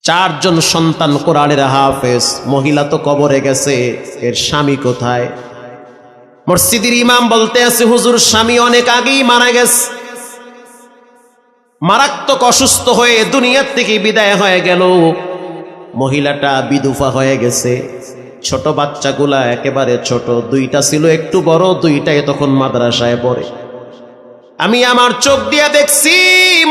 চারজন সন্তান কোরআনের হাফেজ, মহিলা তো কবরে গেছে, এর স্বামী কোথায়? মসজিদের ইমাম বলতে আছে, হুজুর স্বামী অনেক আগেই মারা গেছে, মারাত্মক অসুস্থ হয়ে দুনিয়ার থেকে বিদায় হয়ে গেল। মহিলাটা বিধবা হয়ে গেছে, ছোট বাচ্চাগুলা একেবারে ছোট, দুইটা ছিল একটু বড়, দুইটাই তখন মাদ্রাসায় পড়ে। আমি আমার চোখ দিয়ে দেখছি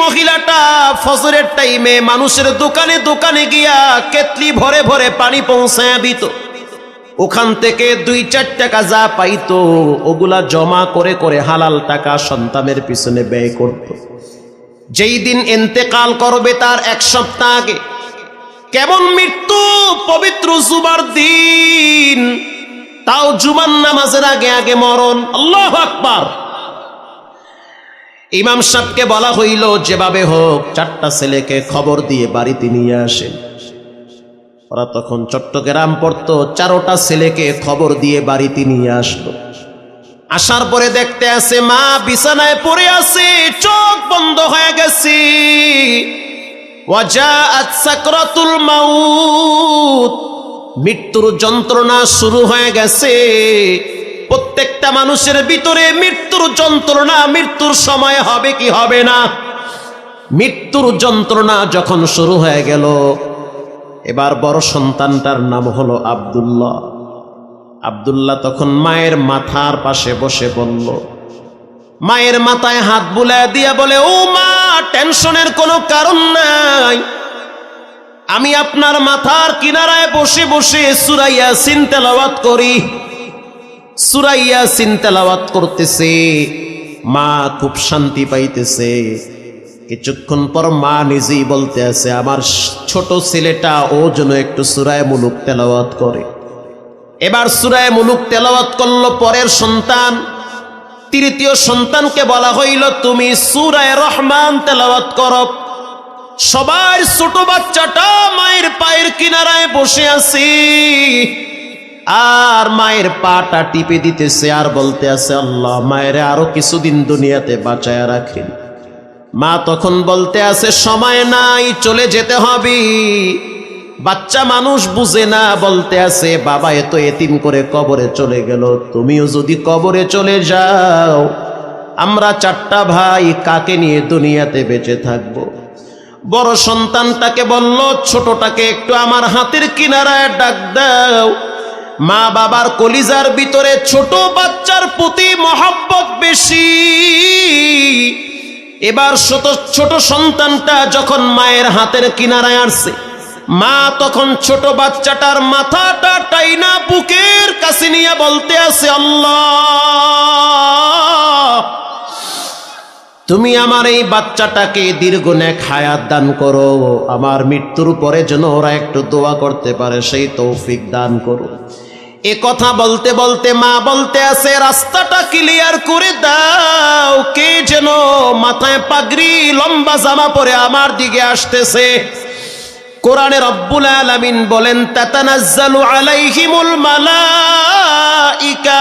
মহিলাটা ফজরের টাইমে মানুষের দোকানে দোকানে গিয়া কেতলি ভরে ভরে পানি পৌঁছায় দিত। ওখান থেকে 2-4 টাকা যা পাইতো ওগুলা জমা করে করে হালাল টাকা সন্তানের পিছনে ব্যয় করত। যেই দিন ইন্তেকাল করবে তার 1 সপ্তাহ আগে, কেমন মৃত্যু, পবিত্র জুমার দিন, তাও জুমার নামাজের আগে আগে মরণ। আল্লাহু আকবার। ইমাম সাহেবকে বলা হইল যেভাবে হোক 4টা ছেলেকে খবর দিয়ে বাড়িতে নিয়ে আসেন। ওরা তখন চট্টগ্রাম পড়তো, 4টা ছেলেকে খবর দিয়ে বাড়িতে নিয়ে আসলো। আসার পরে দেখতে আছে মা বিছানায় পড়ে আছে, চোখ বন্ধ হয়ে গেছে। ওয়াজাআত সাকরাতুল মাউত, মৃত্যুর যন্ত্রণা শুরু হয়ে গেছে। প্রত্যেকটা মানুষের ভিতরে মৃত্যুর যন্ত্রণা, মৃত্যুর সময় হবে কি হবে না। মৃত্যুর যন্ত্রণা যখন শুরু হয়ে গেল, এবার বড় সন্তানটার নাম হলো আব্দুল্লাহ। আব্দুল্লাহ তখন মায়ের মাথার পাশে বসে বলল, মায়ের মাথায় হাত বুলায় দিয়া বলে, ও মা, টেনশনের কোনো কারণ নাই, আমি আপনার মাথার কিনারায় বসে বসে সূরা ইয়াসিন তেলাওয়াত করি। সূরা ইয়াসিন তেলাওয়াত করতেছে, মা খুব শান্তি পাইতেছে। কিছুক্ষণ পর মা নিজেই বলতে আছে, আমার ছোট ছেলেটা ও যেন একটু সূরা মুলুক তেলাওয়াত করে। এবার সূরা মুলুক তেলাওয়াত করলো পরের সন্তান। তৃতীয় সন্তানকে বলা হইল, তুমি সূরা রহমান তেলাওয়াত করো। সবার ছোট বাচ্চাটা মায়ের পায়ের কিনারায় বসে আছে, আর মায়ের পাটা টিপে দিতেছে আর বলতে আছে, আল্লাহ মায়ের আরো কিছুদিন দুনিয়াতে বাঁচায়া রাখেন। মা তখন বলতে আছে, সময় নাই, চলে যেতে হবে। বাচ্চা মানুষ বুঝে না, বলতে আছে, বাবা এত এতিম করে কবরে চলে গেল, তুমিও যদি কবরে চলে যাও, আমরা 4টা ভাই কাকে নিয়ে দুনিয়াতে বেঁচে থাকবো? বড় সন্তানটাকে বলল, ছোটটাকে একটু আমার হাতের কিনারায় ডাক দাও। মা বাবার কলিজার ভিতরে ছোট বাচ্চার প্রতি মহব্বত বেশি। এবার ছোট সন্তানটা যখন মায়ের হাতের কিনারায় আসছে, মা তখন ছোট বাচ্চাটার মাথাটা টাইনা বুকের কাছে নিয়ে বলতে আছে, আল্লাহ তুমি আমার এই বাচ্চাটাকে দীর্ঘ নেক হায়াত দান করো, আমার মৃত্যুর পরে যেন ওরা একটু দোয়া করতে পারে, সেই তৌফিক দান করো। এ কথা বলতে বলতে মা বলতে আছে, রাস্তাটা ক্লিয়ার করে দাও, কে যেন মাথায় পাগড়ি লম্বা জামা পরে আমার দিকে আসতেছে। কোরআনে রব্বুল আলামিন বলেন, তাতানাজ্জালু আলাইহিমুল মালাইকা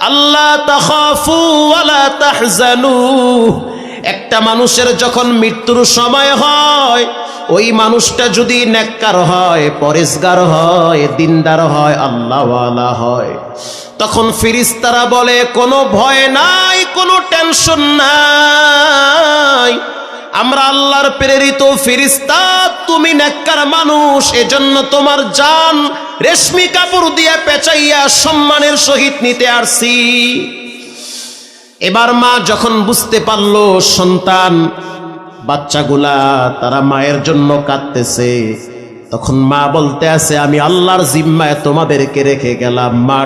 আল্লা তাখাফু ওয়ালা তাহজানু। একটা মানুষের যখন মৃত্যুর সময় হয়, ওই মানুষটা যদি নেককার হয়, পরেজগার হয়, দিনদার হয়, আল্লাহওয়ালা হয়, তখন ফেরেশতারা বলে, কোনো ভয় নাই, কোনো টেনশন নাই, আমরা আল্লাহর প্রেরিত ফেরেশতা, তুমি নেককার মানুষ, এজন্য তোমার জান রেশমি কাপড় দিয়ে পেঁচাইয়া সম্মানের সহিত নিতে আসছি। এবার মা যখন বুঝতে পারলো সন্তান বাচ্চাগুলা তারা মায়ের জন্য কাঁদতেছে, তখন মা বলতে আছে, আমি আল্লাহর জিম্মায় তোমাদেরকে রেখে গেলাম। মা